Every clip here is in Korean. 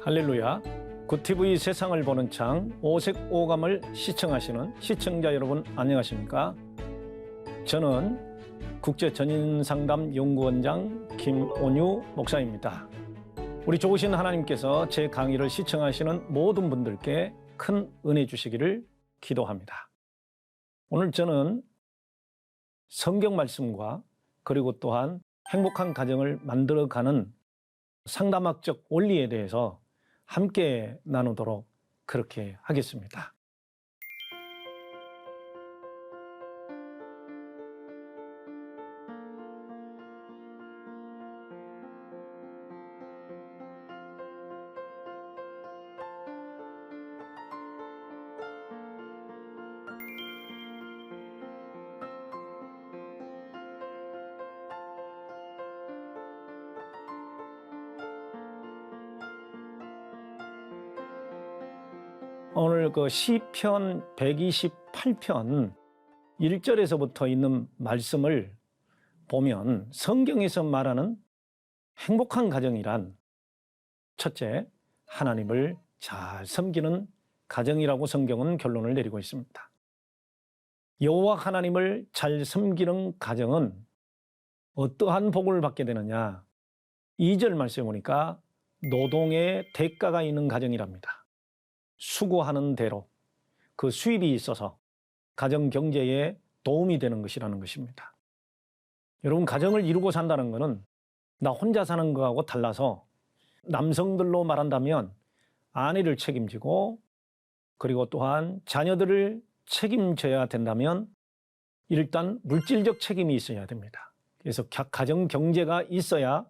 할렐루야. 굿TV 세상을 보는 창 오색 오감을 시청하시는 시청자 여러분 안녕하십니까? 저는 국제전인상담연구원장 김온유 목사입니다. 우리 좋으신 하나님께서 제 강의를 시청하시는 모든 분들께 큰 은혜 주시기를 기도합니다. 오늘 저는 성경 말씀과 그리고 또한 행복한 가정을 만들어가는 상담학적 원리에 대해서 함께 나누도록 그렇게 하겠습니다. 오늘 그 시편 128편 1절에서부터 있는 말씀을 보면 성경에서 말하는 행복한 가정이란 첫째, 하나님을 잘 섬기는 가정이라고 성경은 결론을 내리고 있습니다. 여호와 하나님을 잘 섬기는 가정은 어떠한 복을 받게 되느냐? 2절 말씀에 보니까 노동의 대가가 있는 가정이랍니다. 수고하는 대로 그 수입이 있어서 가정 경제에 도움이 되는 것이라는 것입니다. 여러분, 가정을 이루고 산다는 것은 나 혼자 사는 거하고 달라서 남성들로 말한다면 아내를 책임지고 그리고 또한 자녀들을 책임져야 된다면 일단 물질적 책임이 있어야 됩니다. 그래서 가정 경제가 있어야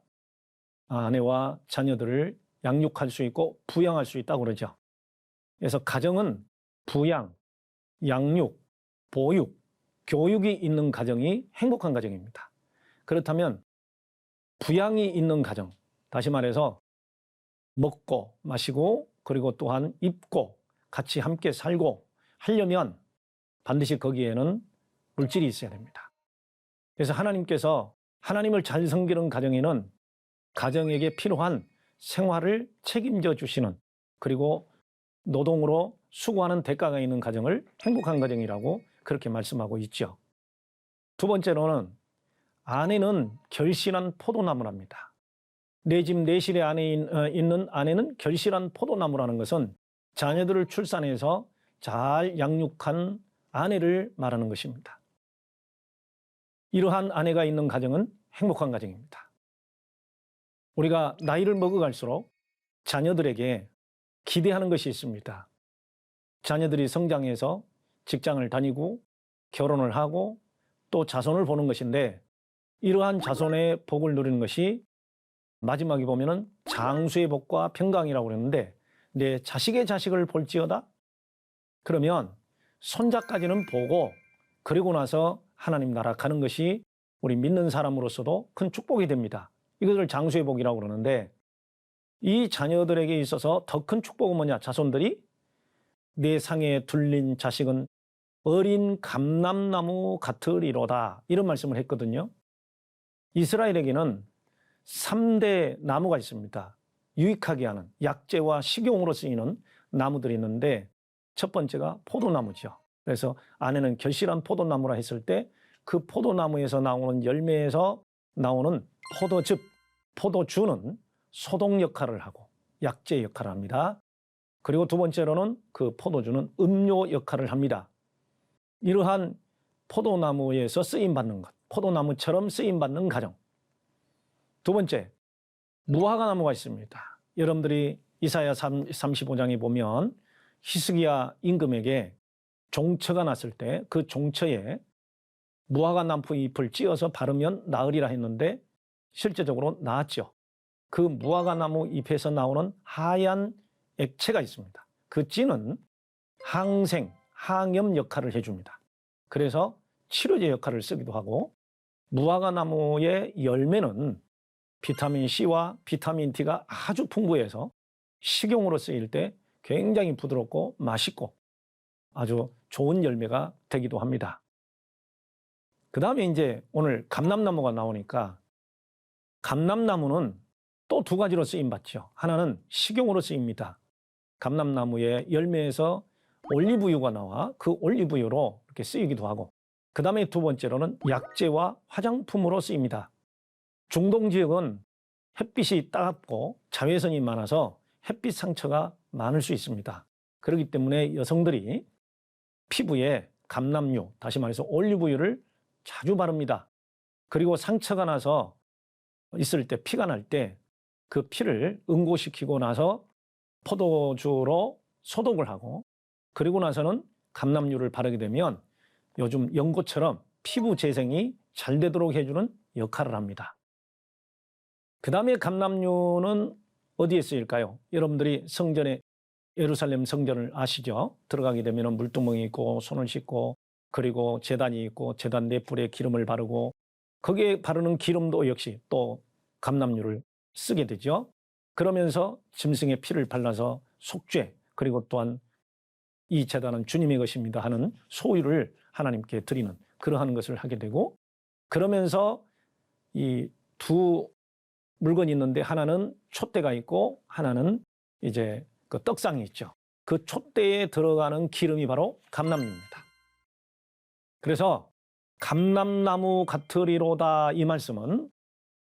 아내와 자녀들을 양육할 수 있고 부양할 수 있다고 그러죠. 그래서 가정은 부양, 양육, 보육, 교육이 있는 가정이 행복한 가정입니다. 그렇다면 부양이 있는 가정, 다시 말해서 먹고 마시고 그리고 또한 입고 같이 함께 살고 하려면 반드시 거기에는 물질이 있어야 됩니다. 그래서 하나님께서 하나님을 잘 섬기는 가정에는 가정에게 필요한 생활을 책임져 주시는, 그리고 노동으로 수고하는 대가가 있는 가정을 행복한 가정이라고 그렇게 말씀하고 있죠. 두 번째로는 아내는 결실한 포도나무랍니다. 내 집 내실의 안에 있는 아내는 결실한 포도나무라는 것은 자녀들을 출산해서 잘 양육한 아내를 말하는 것입니다. 이러한 아내가 있는 가정은 행복한 가정입니다. 우리가 나이를 먹어갈수록 자녀들에게 기대하는 것이 있습니다. 자녀들이 성장해서 직장을 다니고 결혼을 하고 또 자손을 보는 것인데, 이러한 자손의 복을 누리는 것이 마지막에 보면은 장수의 복과 평강이라고 그러는데, 내 자식의 자식을 볼지어다? 그러면 손자까지는 보고 그리고 나서 하나님 나라 가는 것이 우리 믿는 사람으로서도 큰 축복이 됩니다. 이것을 장수의 복이라고 그러는데, 이 자녀들에게 있어서 더 큰 축복은 뭐냐? 자손들이 내 상에 둘린 자식은 어린 감람나무 같으리로다, 이런 말씀을 했거든요. 이스라엘에게는 3대 나무가 있습니다. 유익하게 하는, 약재와 식용으로 쓰이는 나무들이 있는데 첫 번째가 포도나무죠. 그래서 아내는 결실한 포도나무라 했을 때 그 포도나무에서 나오는 열매에서 나오는 포도즙, 포도주는 소독 역할을 하고 약재 역할을 합니다. 그리고 두 번째로는 그 포도주는 음료 역할을 합니다. 이러한 포도나무에서 쓰임받는 것, 포도나무처럼 쓰임받는 가정. 두 번째, 무화과 나무가 있습니다. 여러분들이 이사야 35장에 보면 히스기야 임금에게 종처가 났을 때 그 종처에 무화과 나무 잎을 찧어서 바르면 나으리라 했는데 실제적으로 나았죠. 그 무화과 나무 잎에서 나오는 하얀 액체가 있습니다. 그 찌는 항생, 항염 역할을 해줍니다. 그래서 치료제 역할을 쓰기도 하고, 무화과 나무의 열매는 비타민 C와 비타민 D가 아주 풍부해서 식용으로 쓰일 때 굉장히 부드럽고 맛있고 아주 좋은 열매가 되기도 합니다. 그 다음에 이제 오늘 감람나무가 나오니까, 감람나무는 또 두 가지로 쓰임받죠. 하나는 식용으로 쓰입니다. 감람나무의 열매에서 올리브유가 나와 그 올리브유로 이렇게 쓰이기도 하고, 그 다음에 두 번째로는 약재와 화장품으로 쓰입니다. 중동 지역은 햇빛이 따갑고 자외선이 많아서 햇빛 상처가 많을 수 있습니다. 그렇기 때문에 여성들이 피부에 감람유, 다시 말해서 올리브유를 자주 바릅니다. 그리고 상처가 나서 있을 때, 피가 날 때 그 피를 응고시키고 나서 포도주로 소독을 하고, 그리고 나서는 감람유를 바르게 되면 요즘 연고처럼 피부 재생이 잘 되도록 해주는 역할을 합니다. 그 다음에 감람유는 어디에 쓰일까요? 여러분들이 성전에, 예루살렘 성전을 아시죠? 들어가게 되면 물두멍이 있고 손을 씻고, 그리고 제단이 있고 제단 넷불에 기름을 바르고, 거기에 바르는 기름도 역시 또 감람유를 쓰게 되죠. 그러면서 짐승의 피를 발라서 속죄, 그리고 또한 이 제단은 주님의 것입니다 하는 소유를 하나님께 드리는 그러한 것을 하게 되고, 그러면서 이 두 물건이 있는데 하나는 촛대가 있고 하나는 이제 그 떡상이 있죠. 그 촛대에 들어가는 기름이 바로 감람유입니다. 그래서 감람나무 같으리로다, 이 말씀은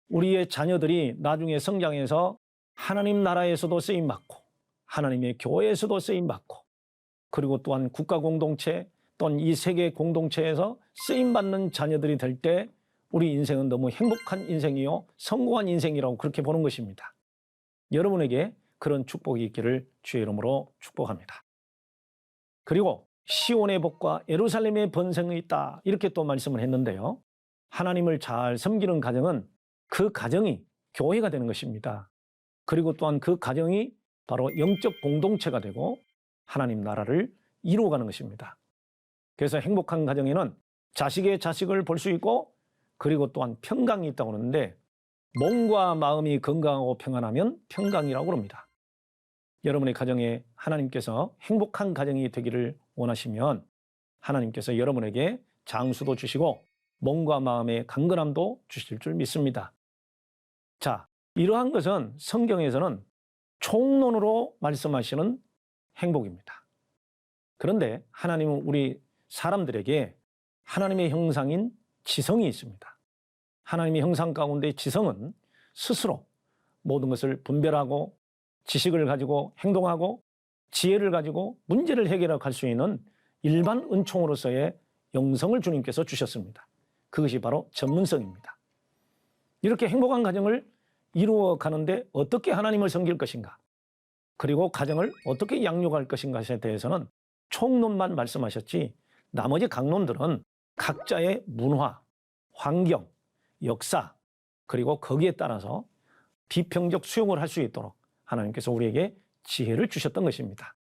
우리의 자녀들이 나중에 성장해서 하나님 나라에서도 쓰임받고 하나님의 교회에서도 쓰임받고, 그리고 또한 국가 공동체 또는 이 세계 공동체에서 쓰임받는 자녀들이 될 때 우리 인생은 너무 행복한 인생이요 성공한 인생이라고 그렇게 보는 것입니다. 여러분에게 그런 축복이 있기를 주의 이름으로 축복합니다. 그리고 시온의 복과 예루살렘의 번성이 있다, 이렇게 또 말씀을 했는데요. 하나님을 잘 섬기는 가정은 그 가정이 교회가 되는 것입니다. 그리고 또한 그 가정이 바로 영적 공동체가 되고 하나님 나라를 이루어가는 것입니다. 그래서 행복한 가정에는 자식의 자식을 볼 수 있고, 그리고 또한 평강이 있다고 그러는데, 몸과 마음이 건강하고 평안하면 평강이라고 합니다. 여러분의 가정에 하나님께서 행복한 가정이 되기를 원하시면 하나님께서 여러분에게 장수도 주시고 몸과 마음의 강건함도 주실 줄 믿습니다. 자, 이러한 것은 성경에서는 총론으로 말씀하시는 행복입니다. 그런데 하나님은 우리 사람들에게 하나님의 형상인 지성이 있습니다. 하나님의 형상 가운데 지성은 스스로 모든 것을 분별하고 지식을 가지고 행동하고 지혜를 가지고 문제를 해결할 수 있는 일반 은총으로서의 영성을 주님께서 주셨습니다. 그것이 바로 전문성입니다. 이렇게 행복한 가정을 이루어 가는데 어떻게 하나님을 섬길 것인가, 그리고 가정을 어떻게 양육할 것인가에 대해서는 총론만 말씀하셨지, 나머지 강론들은 각자의 문화, 환경, 역사, 그리고 거기에 따라서 비평적 수용을 할 수 있도록 하나님께서 우리에게 지혜를 주셨던 것입니다.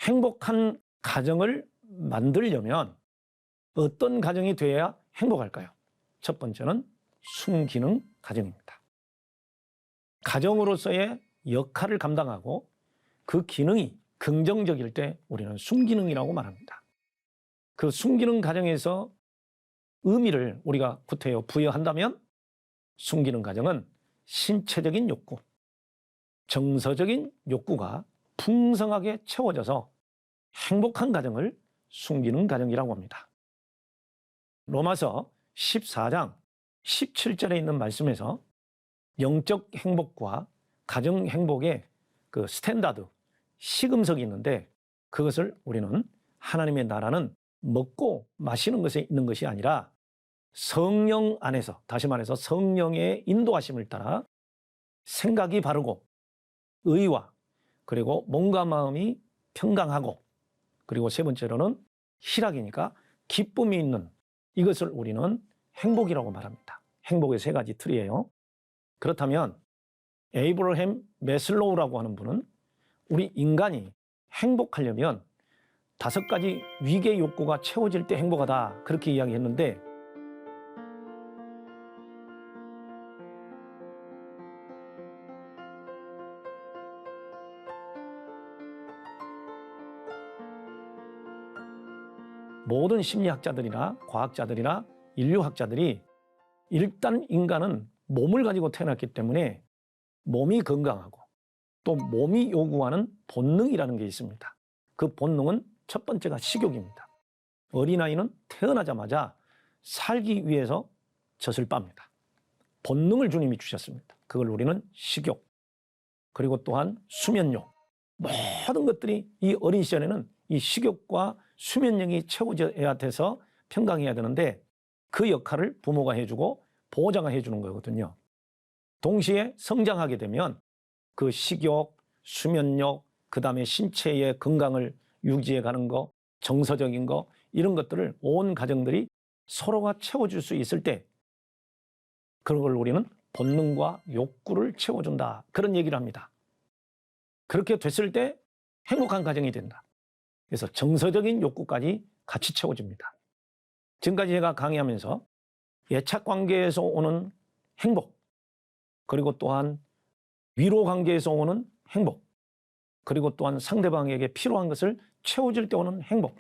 행복한 가정을 만들려면 어떤 가정이 되어야 행복할까요? 첫 번째는 순기능 가정입니다. 가정으로서의 역할을 감당하고 그 기능이 긍정적일 때 우리는 순기능이라고 말합니다. 그 순기능 가정에서 의미를 우리가 구태여 부여한다면 순기능 가정은 신체적인 욕구, 정서적인 욕구가 풍성하게 채워져서 행복한 가정을 순기능 가정이라고 합니다. 로마서 14장 17절에 있는 말씀에서 영적 행복과 가정 행복의 그 스탠다드, 시금석이 있는데, 그것을 우리는 하나님의 나라는 먹고 마시는 것에 있는 것이 아니라 성령 안에서, 다시 말해서 성령의 인도하심을 따라 생각이 바르고 의와, 그리고 몸과 마음이 평강하고, 그리고 세 번째로는 희락이니까 기쁨이 있는, 이것을 우리는 행복이라고 말합니다. 행복의 세 가지 틀이에요. 그렇다면 에이브러햄 매슬로우라고 하는 분은 우리 인간이 행복하려면 5가지 위계 욕구가 채워질 때 행복하다, 그렇게 이야기했는데, 모든 심리학자들이나 과학자들이나 인류학자들이 일단 인간은 몸을 가지고 태어났기 때문에 몸이 건강하고 또 몸이 요구하는 본능이라는 게 있습니다. 그 본능은 첫 번째가 식욕입니다. 어린아이는 태어나자마자 살기 위해서 젖을 빱니다. 본능을 주님이 주셨습니다. 그걸 우리는 식욕, 그리고 또한 수면욕, 모든 것들이 이 어린 시절에는 이 식욕과 수면력이 채워져야 돼서 평강해야 되는데 그 역할을 부모가 해주고 보호자가 해주는 거거든요. 동시에 성장하게 되면 그 식욕, 수면력, 그 다음에 신체의 건강을 유지해 가는 거, 정서적인 거, 이런 것들을 온 가정들이 서로가 채워줄 수 있을 때 그런 걸 우리는 본능과 욕구를 채워준다. 그런 얘기를 합니다. 그렇게 됐을 때 행복한 가정이 된다. 그래서 정서적인 욕구까지 같이 채워집니다. 지금까지 제가 강의하면서 애착 관계에서 오는 행복, 그리고 또한 위로 관계에서 오는 행복, 그리고 또한 상대방에게 필요한 것을 채워줄 때 오는 행복,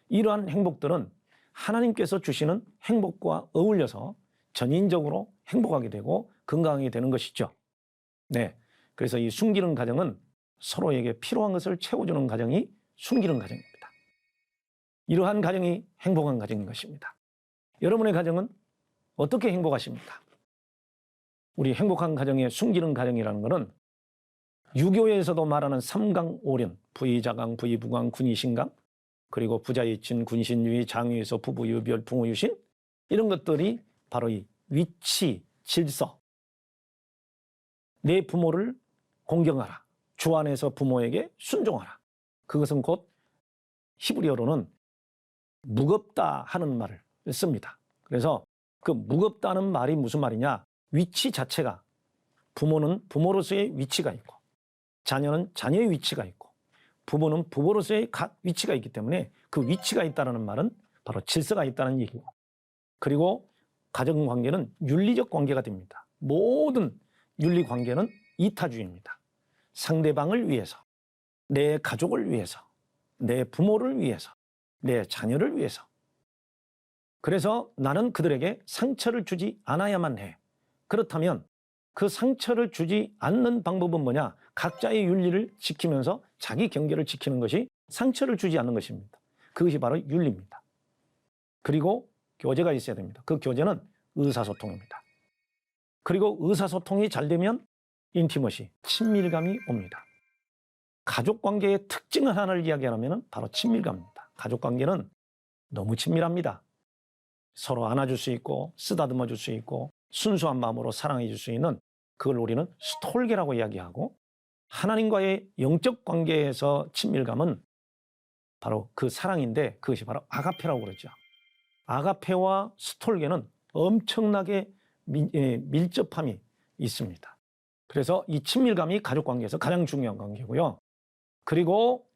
이러한 행복들은 하나님께서 주시는 행복과 어울려서 전인적으로 행복하게 되고 건강하게 되는 것이죠. 네, 그래서 이 숨기는 가정은 서로에게 필요한 것을 채워주는 가정이 숨기는 가정입니다. 이러한 가정이 행복한 가정인 것입니다. 여러분의 가정은 어떻게 행복하십니까? 우리 행복한 가정의 숨기는 가정이라는 것은 유교에서도 말하는 삼강오륜, 부의자강, 부의부강, 군의신강, 그리고 부자이친, 군신유의, 장유에서 부부유별, 붕어유신, 이런 것들이 바로 이 위치, 질서, 내 부모를 공경하라, 주 안에서 부모에게 순종하라. 그것은 곧 히브리어로는 무겁다 하는 말을 씁니다. 그래서 그 무겁다는 말이 무슨 말이냐? 위치 자체가, 부모는 부모로서의 위치가 있고 자녀는 자녀의 위치가 있고 부모는 부모로서의 각 위치가 있기 때문에 그 위치가 있다는 말은 바로 질서가 있다는 얘기고, 그리고 가정관계는 윤리적 관계가 됩니다. 모든 윤리관계는 이타주의입니다. 상대방을 위해서, 내 가족을 위해서, 내 부모를 위해서, 내 자녀를 위해서. 그래서 나는 그들에게 상처를 주지 않아야만 해. 그렇다면 그 상처를 주지 않는 방법은 뭐냐? 각자의 윤리를 지키면서 자기 경계를 지키는 것이 상처를 주지 않는 것입니다. 그것이 바로 윤리입니다. 그리고 교제가 있어야 됩니다. 그 교제는 의사소통입니다. 그리고 의사소통이 잘 되면 인티머시, 친밀감이 옵니다. 가족관계의 특징을 하나를 이야기하면 바로 친밀감입니다. 가족관계는 너무 친밀합니다. 서로 안아줄 수 있고 쓰다듬어 줄 수 있고 순수한 마음으로 사랑해 줄 수 있는, 그걸 우리는 스톨게라고 이야기하고, 하나님과의 영적 관계에서 친밀감은 바로 그 사랑인데 그것이 바로 아가페라고 그러죠. 아가페와 스톨게는 엄청나게 밀접함이 있습니다. 그래서 이 친밀감이 가족관계에서 가장 중요한 관계고요. 그리고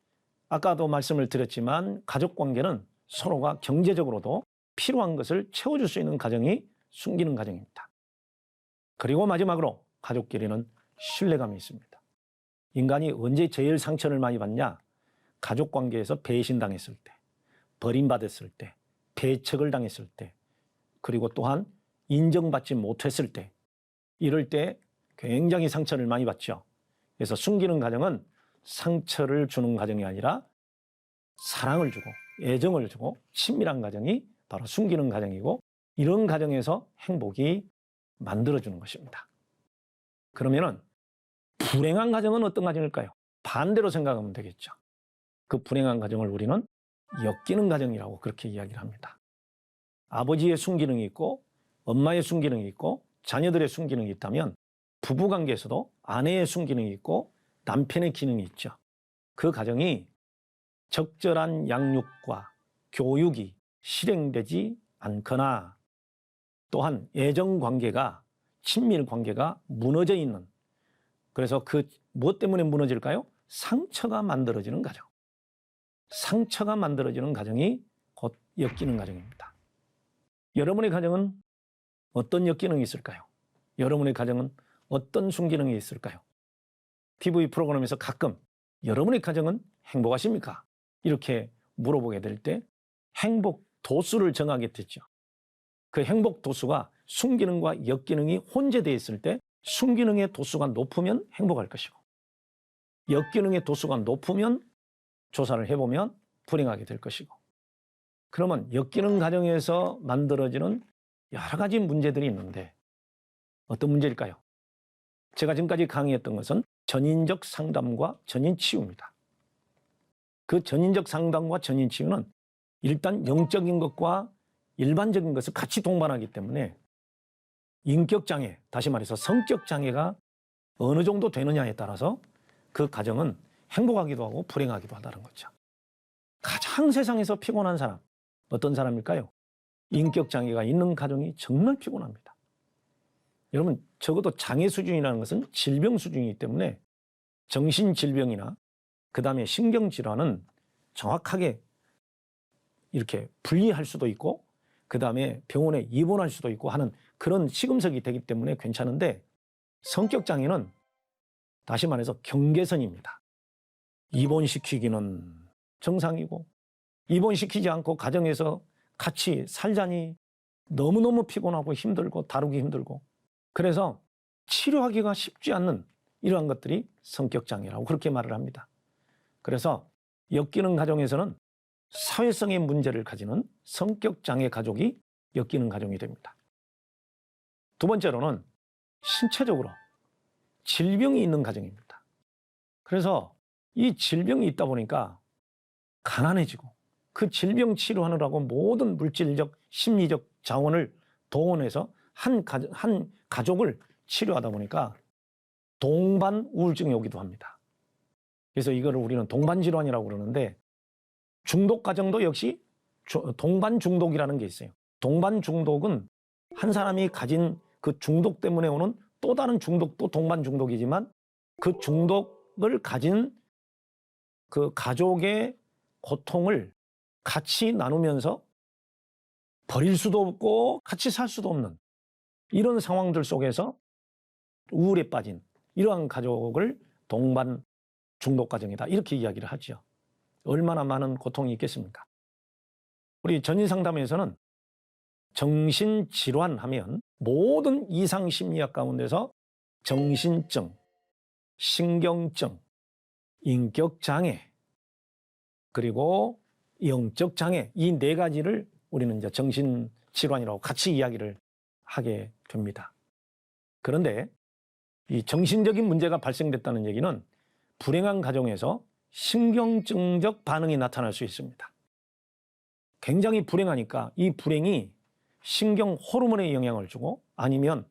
아까도 말씀을 드렸지만 가족관계는 서로가 경제적으로도 필요한 것을 채워줄 수 있는 가정이 숨기는 가정입니다. 그리고 마지막으로 가족끼리는 신뢰감이 있습니다. 인간이 언제 제일 상처를 많이 받냐? 가족관계에서 배신당했을 때, 버림받았을 때, 배척을 당했을 때, 그리고 또한 인정받지 못했을 때, 이럴 때 굉장히 상처를 많이 받죠. 그래서 숨기는 가정은 상처를 주는 가정이 아니라 사랑을 주고 애정을 주고 친밀한 가정이 바로 숨기는 가정이고, 이런 가정에서 행복이 만들어주는 것입니다. 그러면은 불행한 가정은 어떤 가정일까요? 반대로 생각하면 되겠죠. 그 불행한 가정을 우리는 엮이는 가정이라고 그렇게 이야기를 합니다. 아버지의 순기능이 있고 엄마의 순기능이 있고 자녀들의 순기능이 있다면 부부관계에서도 아내의 순기능이 있고 남편의 기능이 있죠. 그 가정이 적절한 양육과 교육이 실행되지 않거나 또한 애정관계가, 친밀관계가 무너져 있는, 그래서 그 무엇 때문에 무너질까요? 상처가 만들어지는 가정. 상처가 만들어지는 가정이 곧 엮이는 가정입니다. 여러분의 가정은 어떤 엮이능이 있을까요? 여러분의 가정은 어떤 순기능이 있을까요? TV 프로그램에서 가끔 여러분의 가정은 행복하십니까? 이렇게 물어보게 될 때 행복 도수를 정하게 됐죠. 그 행복 도수가 순기능과 역기능이 혼재되어 있을 때 순기능의 도수가 높으면 행복할 것이고 역기능의 도수가 높으면 조사를 해보면 불행하게 될 것이고 그러면 역기능 가정에서 만들어지는 여러 가지 문제들이 있는데 어떤 문제일까요? 제가 지금까지 강의했던 것은 전인적 상담과 전인치유입니다. 그 전인적 상담과 전인치유는 일단 영적인 것과 일반적인 것을 같이 동반하기 때문에 인격장애, 다시 말해서 성격장애가 어느 정도 되느냐에 따라서 그 가정은 행복하기도 하고 불행하기도 하다는 거죠. 가장 세상에서 피곤한 사람, 어떤 사람일까요? 인격장애가 있는 가정이 정말 피곤합니다. 여러분, 적어도 장애 수준이라는 것은 질병 수준이기 때문에 정신질병이나 그 다음에 신경질환은 정확하게 이렇게 분리할 수도 있고 그 다음에 병원에 입원할 수도 있고 하는 그런 시금석이 되기 때문에 괜찮은데 성격장애는 다시 말해서 경계선입니다. 입원시키기는 정상이고 입원시키지 않고 가정에서 같이 살자니 너무너무 피곤하고 힘들고 다루기 힘들고 그래서 치료하기가 쉽지 않는 이러한 것들이 성격장애라고 그렇게 말을 합니다. 그래서 역기능 가정에서는 사회성의 문제를 가지는 성격장애 가족이 역기능 가정이 됩니다. 두 번째로는 신체적으로 질병이 있는 가정입니다. 그래서 이 질병이 있다 보니까 가난해지고 그 질병 치료하느라고 모든 물질적, 심리적 자원을 동원해서 한 가족을 치료하다 보니까 동반 우울증이 오기도 합니다. 그래서 이거를 우리는 동반 질환이라고 그러는데 중독 가정도 역시 동반 중독이라는 게 있어요. 동반 중독은 한 사람이 가진 그 중독 때문에 오는 또 다른 중독도 동반 중독이지만 그 중독을 가진 그 가족의 고통을 같이 나누면서 버릴 수도 없고 같이 살 수도 없는 이런 상황들 속에서 우울에 빠진 이러한 가족을 동반 중독 가정이다 이렇게 이야기를 하죠. 얼마나 많은 고통이 있겠습니까? 우리 전인상담에서는 정신질환 하면 모든 이상심리학 가운데서 정신증, 신경증, 인격장애, 그리고 영적장애 이 네 가지를 우리는 이제 정신질환이라고 같이 이야기를 하게 됩니다. 그런데 이 정신적인 문제가 발생됐다는 얘기는 불행한 가정에서 신경증적 반응이 나타날 수 있습니다. 굉장히 불행하니까 이 불행이 신경 호르몬에 영향을 주고 아니면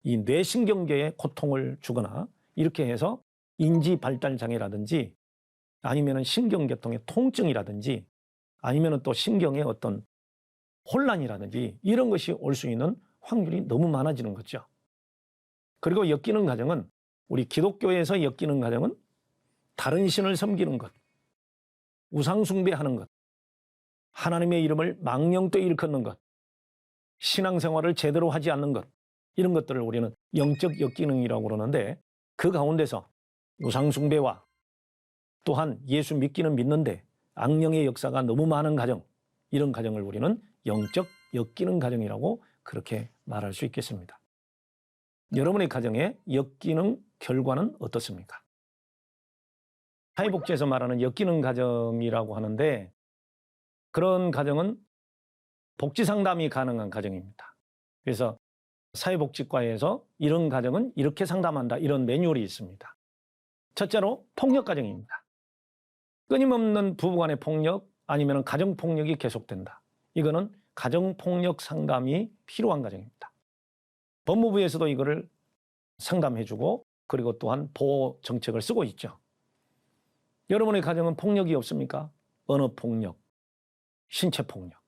이 뇌신경계에 고통을 주거나 이렇게 해서 인지 발달 장애라든지 아니면 신경계통의 통증이라든지 아니면 또 신경의 어떤 혼란이라든지 이런 것이 올 수 있는 확률이 너무 많아지는 거죠. 그리고 엮이는 가정은 우리 기독교에서 엮이는 가정은 다른 신을 섬기는 것, 우상 숭배하는 것, 하나님의 이름을 망령되이 일컫는 것, 신앙생활을 제대로 하지 않는 것 이런 것들을 우리는 영적 역기능이라고 그러는데 그 가운데서 우상 숭배와 또한 예수 믿기는 믿는데 악령의 역사가 너무 많은 가정 이런 가정을 우리는 영적 역기능 가정이라고 그렇게 말할 수 있겠습니다. 여러분의 가정의 역기능 결과는 어떻습니까? 사회복지에서 말하는 역기능 가정이라고 하는데 그런 가정은 복지상담이 가능한 가정입니다. 그래서 사회복지과에서 이런 가정은 이렇게 상담한다 이런 매뉴얼이 있습니다. 첫째로 폭력가정입니다. 끊임없는 부부간의 폭력 아니면 가정폭력이 계속된다. 이거는 가정폭력 상담이 필요한 가정입니다. 법무부에서도 이거를 상담해주고 그리고 또한 보호 정책을 쓰고 있죠. 여러분의 가정은 폭력이 없습니까? 언어폭력, 신체폭력.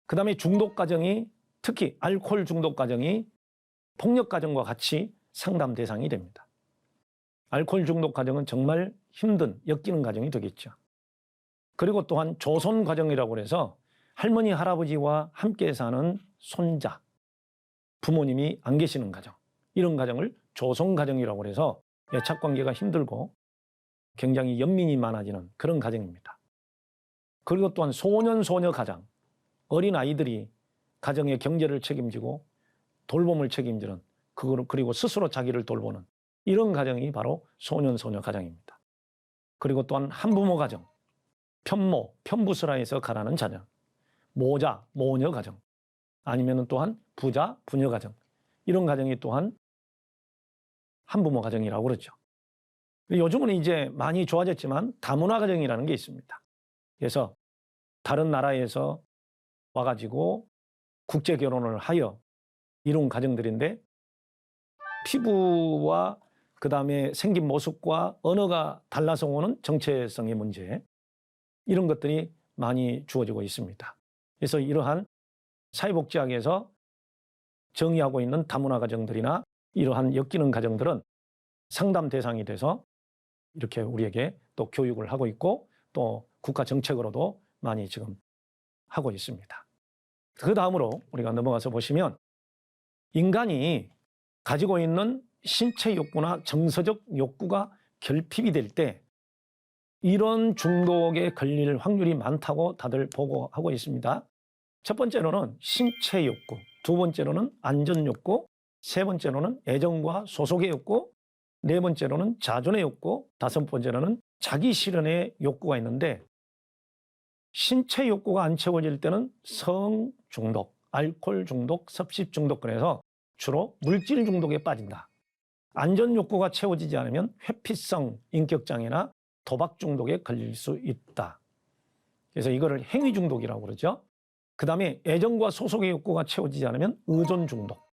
그 다음에 중독 가정이 특히 알코올 중독 가정이 폭력 가정과 같이 상담 대상이 됩니다. 알코올 중독 가정은 정말 힘든 엮이는 가정이 되겠죠. 그리고 또한 조손 가정이라고 해서 할머니 할아버지와 함께 사는 손자, 부모님이 안 계시는 가정 이런 가정을 조손 가정이라고 해서 애착관계가 힘들고 굉장히 연민이 많아지는 그런 가정입니다. 그리고 또한 소년 소녀 가정, 어린 아이들이 가정의 경제를 책임지고 돌봄을 책임지는 그리고 스스로 자기를 돌보는 이런 가정이 바로 소년, 소녀 가정입니다. 그리고 또한 한부모 가정, 편모, 편부스라에서 가라는 자녀, 모자, 모녀 가정, 아니면 또한 부자, 부녀 가정, 이런 가정이 또한 한부모 가정이라고 그러죠. 요즘은 이제 많이 좋아졌지만 다문화 가정이라는 게 있습니다. 그래서 다른 나라에서 와가지고 국제 결혼을 하여 이룬 가정들인데 피부와 그다음에 생긴 모습과 언어가 달라서 오는 정체성의 문제, 이런 것들이 많이 주어지고 있습니다. 그래서 이러한 사회복지학에서 정의하고 있는 다문화 가정들이나 이러한 엮이는 가정들은 상담 대상이 돼서 이렇게 우리에게 또 교육을 하고 있고 또 국가 정책으로도 많이 지금 하고 있습니다. 그 다음으로 우리가 넘어가서 보시면 인간이 가지고 있는 신체 욕구나 정서적 욕구가 결핍이 될 때 이런 중독에 걸릴 확률이 많다고 다들 보고하고 있습니다. 첫 번째로는 신체 욕구, 두 번째로는 안전 욕구, 세 번째로는 애정과 소속의 욕구, 네 번째로는 자존의 욕구, 다섯 번째로는 자기 실현의 욕구가 있는데 신체 욕구가 안 채워질 때는 성 중독, 알코올 중독, 섭식 중독, 그래서 주로 물질 중독에 빠진다. 안전 욕구가 채워지지 않으면 회피성 인격장애나 도박 중독에 걸릴 수 있다. 그래서 이거를 행위 중독이라고 그러죠. 그 다음에 애정과 소속의 욕구가 채워지지 않으면 의존 중독,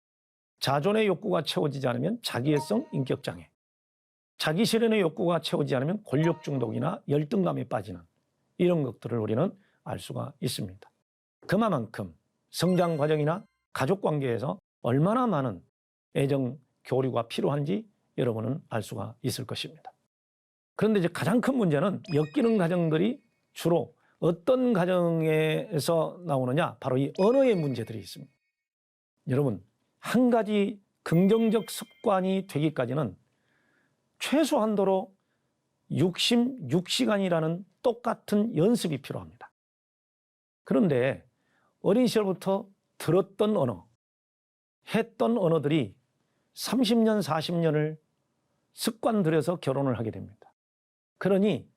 자존의 욕구가 채워지지 않으면 자기애성 인격장애, 자기 실현의 욕구가 채워지지 않으면 권력 중독이나 열등감에 빠지는 이런 것들을 우리는 알 수가 있습니다. 그만큼 성장 과정이나 가족 관계에서 얼마나 많은 애정 교류가 필요한지 여러분은 알 수가 있을 것입니다. 그런데 이제 가장 큰 문제는 엮이는 가정들이 주로 어떤 가정에서 나오느냐, 바로 이 언어의 문제들이 있습니다. 여러분, 한 가지 긍정적 습관이 되기까지는 최소한도로 66시간이라는 똑같은 연습이 필요합니다. 그런데 어린 시절부터 들었던 언어, 했던 언어들이 30년, 40년을 습관 들여서 결혼을 하게 됩니다. 그러니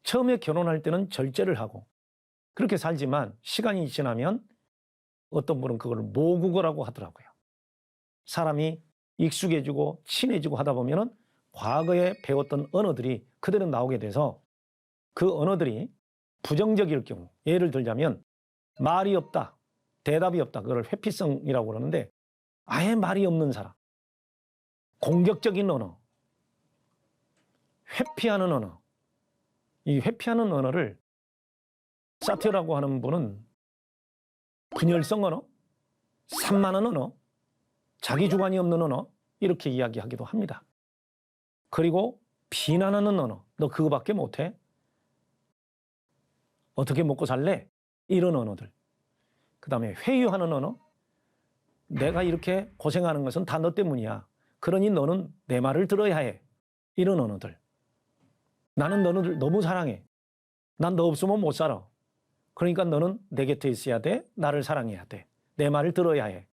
처음에 결혼할 때는 절제를 하고 그렇게 살지만 시간이 지나면 어떤 분은 그걸 모국어라고 하더라고요. 사람이 익숙해지고 친해지고 하다 보면은 과거에 배웠던 언어들이 그대로 나오게 돼서 그 언어들이 부정적일 경우, 예를 들자면 말이 없다, 대답이 없다, 그걸 회피성이라고 그러는데 아예 말이 없는 사람, 공격적인 언어, 회피하는 언어, 이 회피하는 언어를 사티어라고 하는 분은 분열성 언어, 산만한 언어, 자기 주관이 없는 언어, 이렇게 이야기하기도 합니다. 그리고 비난하는 언어, 너 그거밖에 못해? 어떻게 먹고 살래? 이런 언어들. 그 다음에 회유하는 언어, 내가 이렇게 고생하는 것은 다 너 때문이야. 그러니 너는 내 말을 들어야 해. 이런 언어들. 나는 너를 너무 사랑해. 난 너 없으면 못 살아. 그러니까 너는 내 곁에 있어야 돼. 나를 사랑해야 돼. 내 말을 들어야 해.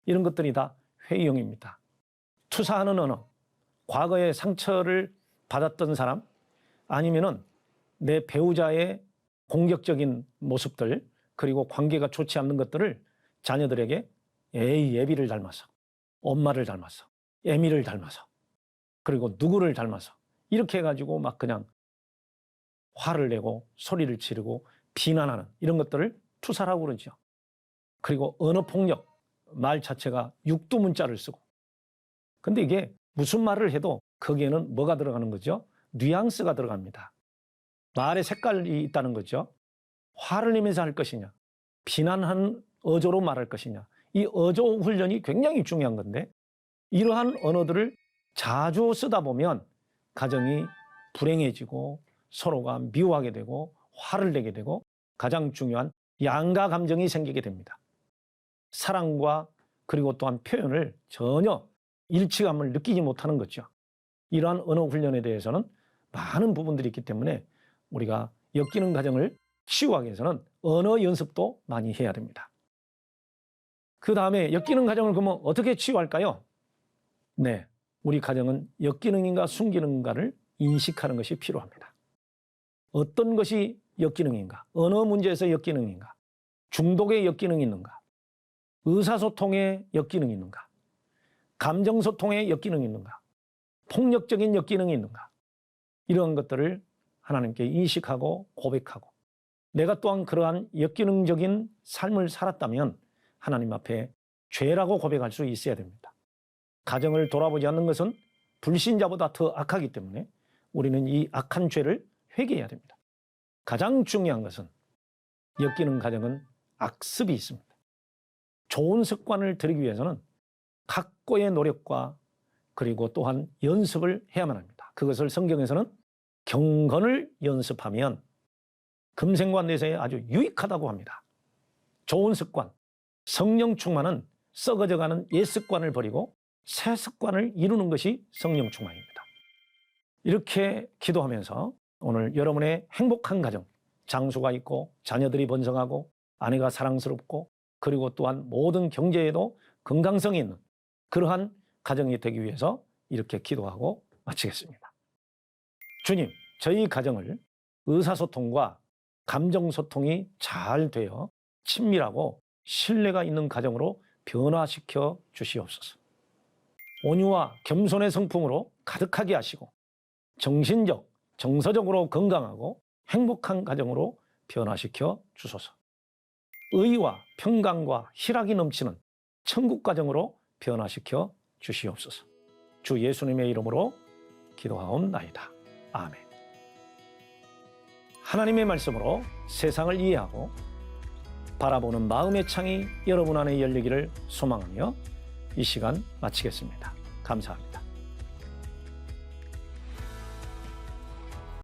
이런 것들이 다 회유형입니다. 투사하는 언어. 과거에 상처를 받았던 사람, 아니면은 내 배우자의 공격적인 모습들, 그리고 관계가 좋지 않는 것들을 자녀들에게 예비를 닮아서, 엄마를 닮아서, 애미를 닮아서, 그리고 누구를 닮아서 이렇게 해가지고 막 그냥 화를 내고 소리를 지르고 비난하는 이런 것들을 투사라고 그러죠. 그리고 언어폭력, 말 자체가 육두문자를 쓰고. 근데 이게 무슨 말을 해도 거기에는 뭐가 들어가는 거죠? 뉘앙스가 들어갑니다. 말의 색깔이 있다는 거죠. 화를 내면서 할 것이냐, 비난하는 어조로 말할 것이냐, 이 어조 훈련이 굉장히 중요한 건데 이러한 언어들을 자주 쓰다 보면 가정이 불행해지고 서로가 미워하게 되고 화를 내게 되고 가장 중요한 양가 감정이 생기게 됩니다. 사랑과 그리고 또한 표현을 전혀 일치감을 느끼지 못하는 거죠. 이러한 언어 훈련에 대해서는 많은 부분들이 있기 때문에 우리가 엮이는 가정을 치유하기 위해서는 언어 연습도 많이 해야 됩니다. 그 다음에 엮이는 가정을 그러면 어떻게 치유할까요? 네, 우리 가정은 역기능인가 순기능인가를 인식하는 것이 필요합니다. 어떤 것이 역기능인가? 어느 문제에서 역기능인가? 중독의 역기능이 있는가? 의사소통의 역기능이 있는가? 감정소통의 역기능이 있는가? 폭력적인 역기능이 있는가? 이런 것들을 하나님께 인식하고 고백하고 내가 또한 그러한 역기능적인 삶을 살았다면 하나님 앞에 죄라고 고백할 수 있어야 됩니다. 가정을 돌아보지 않는 것은 불신자보다 더 악하기 때문에 우리는 이 악한 죄를 회개해야 됩니다. 가장 중요한 것은 역기능 가정은 악습이 있습니다. 좋은 습관을 들이기 위해서는 각고의 노력과 그리고 또한 연습을 해야만 합니다. 그것을 성경에서는 경건을 연습하면 금생과 내세에 아주 유익하다고 합니다. 좋은 습관, 성령 충만은 썩어져가는 옛 습관을 버리고 새 습관을 이루는 것이 성령 충만입니다. 이렇게 기도하면서 오늘 여러분의 행복한 가정, 장수가 있고 자녀들이 번성하고 아내가 사랑스럽고 그리고 또한 모든 경제에도 건강성이 있는 그러한 가정이 되기 위해서 이렇게 기도하고 마치겠습니다. 주님, 저희 가정을 의사소통과 감정소통이 잘 되어 친밀하고 신뢰가 있는 가정으로 변화시켜 주시옵소서. 온유와 겸손의 성품으로 가득하게 하시고 정신적, 정서적으로 건강하고 행복한 가정으로 변화시켜 주소서. 의와 평강과 희락이 넘치는 천국 가정으로 변화시켜 주시옵소서. 주 예수님의 이름으로 기도하옵나이다. 아멘. 하나님의 말씀으로 세상을 이해하고 바라보는 마음의 창이 여러분 안에 열리기를 소망하며 이 시간 마치겠습니다. 감사합니다.